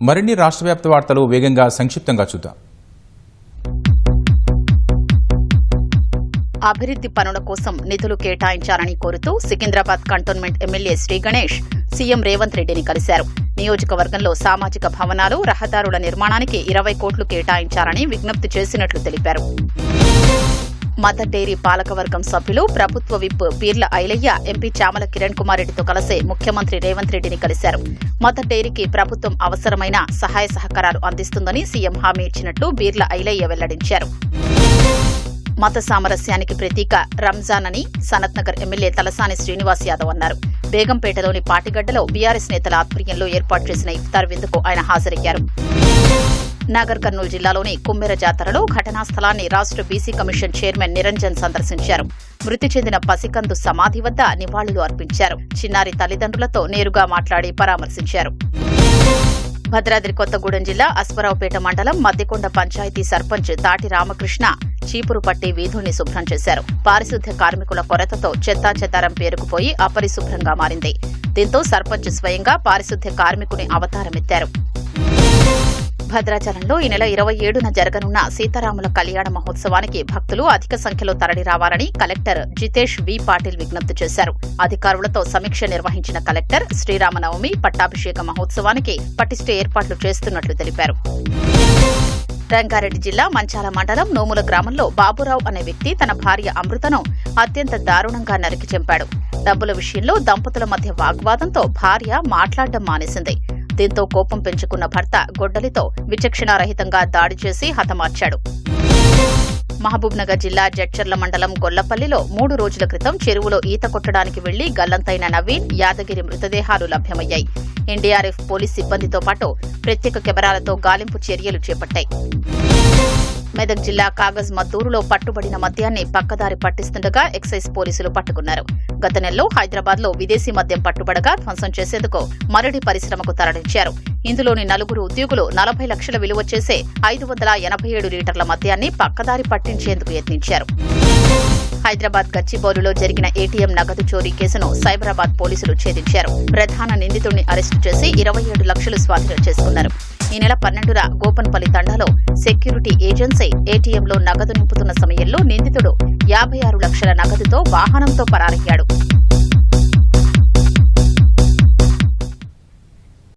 మరిన్ని రాష్ట్ర వ్యాప్త వార్తలు వేగంగా సంక్షిప్తంగా చూద్దాం. అభివృద్ధి పనుల కోసం నిధులు కేటాయించాలని కోరుతూ Secunderabad cantonment MLA Shri Ganesh CM Revanth రెడ్డిని కలిశారు. నియోజకవర్గంలో సామాజిక భవనాలు, రహదారుల నిర్మాణానికి 20 కోట్లు కేటాయించాలని విజ్ఞప్తి చేసినట్లు తెలిపారు. మదర్ డైరీ పాలకవర్గం సభ్యులు ప్రభుత్వ విప్ బీర్ల ఐలయ్య ఎంపీ చామల కిరణ్ కుమార్ రెడ్డితో కలిసి ముఖ్యమంత్రి రేవంత్ రెడ్డిని కలిశారు. మదర్ డైరీకి ప్రభుత్వం అవసరమైన సహాయ సహకారాలు అందిస్తుందని సీఎం హామీ ఇచ్చినట్లు బీర్ల ఐలయ్య వెల్లడించారు. మత సామరస్యానికి ప్రతీక రంజాన్ అని సనత్ నగర్ ఎమ్మెల్యే తలసాని శ్రీనివాస్ యాదవ్ అన్నారు. బేగంపేటలోని పాటిగడ్డలో బీఆర్ఎస్ నేతల ఆధ్వర్యంలో ఏర్పాటు చేసిన ఇఫ్తార్ విందుకు ఆయన హాజరయ్యారు. నాగర్ కర్నూలు జిల్లాలోని కుమ్మెర జాతరలో ఘటనా స్థలాన్ని రాష్ట్ర బీసీ కమిషన్ చైర్మన్ నిరంజన్ సందర్శించారు. మృతి చెందిన పసికందు సమాధి వద్ద నివాళులు అర్పించారు. చిన్నారి తల్లిదండ్రులతో నేరుగా మాట్లాడి పరామర్శించారు. భద్రాద్రి కొత్తగూడెం జిల్లా అశ్వరావుపేట మండలం మద్దికొండ పంచాయతీ సర్పంచ్ తాటి రామకృష్ణ చీపురు పట్టి వీధుల్ని శుభ్రం చేశారు. పారిశుద్ధ్య కార్మికుల కొరతతో చెత్తాచెదారం పేరుకుపోయి అపరిశుభ్రంగా మారింది. దీంతో సర్పంచ్ స్వయంగా పారిశుద్ధ్య కార్మికుని అవతారమెత్తారు. భద్రాచలంలో ఈ నెల 27న జరగనున్న సీతారాముల కళ్యాణ మహోత్సవానికి భక్తులు అధిక సంఖ్యలో తరలిరావాలని కలెక్టర్ జితేష్ వి పాటిల్ విజ్ఞప్తి చేశారు. అధికారులతో సమీక్ష నిర్వహించిన కలెక్టర్ శ్రీరామనవమి, పట్టాభిషేక మహోత్సవానికి పటిష్ట ఏర్పాట్లు చేస్తున్నట్లు తెలిపారు. రంగారెడ్డి జిల్లా మంచాల మండలం నోముల గ్రామంలో బాబురావు అనే వ్యక్తి తన భార్య అమృతను అత్యంత దారుణంగా నరికి చంపాడు. డబ్బుల విషయంలో దంపతుల మధ్య వాగ్వాదంతో భార్య మాట్లాడడం మానేసింది. దీంతో కోపం పెంచుకున్న భర్త గొడ్డలితో విచక్షణారహితంగా దాడి చేసి హతమార్చాడు. మహబూబ్నగర్ జిల్లా జడ్చర్ల మండలం గొల్లపల్లిలో 3 రోజుల క్రితం చెరువులో ఈత కొట్టడానికి వెళ్లి గల్లంతైన నవీన్, యాదగిరి మృతదేహాలు లభ్యమయ్యాయి. ఎన్డీఆర్ఎఫ్ పోలీస్ సిబ్బందితో పాటు ప్రత్యేక కెమెరాలతో గాలింపు చర్యలు చేపట్టాయి. మెదక్ జిల్లా కాగజ్ మద్దూరులో పట్టుబడిన మద్యాన్ని పక్కదారి పట్టిస్తుండగా ఎక్సైజ్ పోలీసులు పట్టుకున్నారు. గత నెలలో హైదరాబాద్లో విదేశీ మద్యం పట్టుబడగా ధ్వంసం చేసేందుకు మరడి పరిశ్రమకు తరలించారు. ఇందులోని 4 ఉద్యోగులు 40 లక్షల విలువ చేసే 587 లీటర్ల మద్యాన్ని పక్కదారి పట్టించేందుకు యత్నించారు. హైదరాబాద్ గచ్చిబౌలిలో జరిగిన ఏటీఎం నగదు చోరీ కేసును సైబరాబాద్ పోలీసులు ఛేదించారు. ప్రధాన నిందితుడిని అరెస్టు చేసి 27 లక్షలు స్వాధీనం చేసుకున్నారు. ఈ నెల 12న గోపన్పల్లి తండాలో సెక్యూరిటీ ఏజెన్సీ ఏటీఎంలో నగదు నింపుతున్న సమయంలో నిందితుడు 56 లక్షల నగదుతో వాహనంతో పరారయ్యాడు.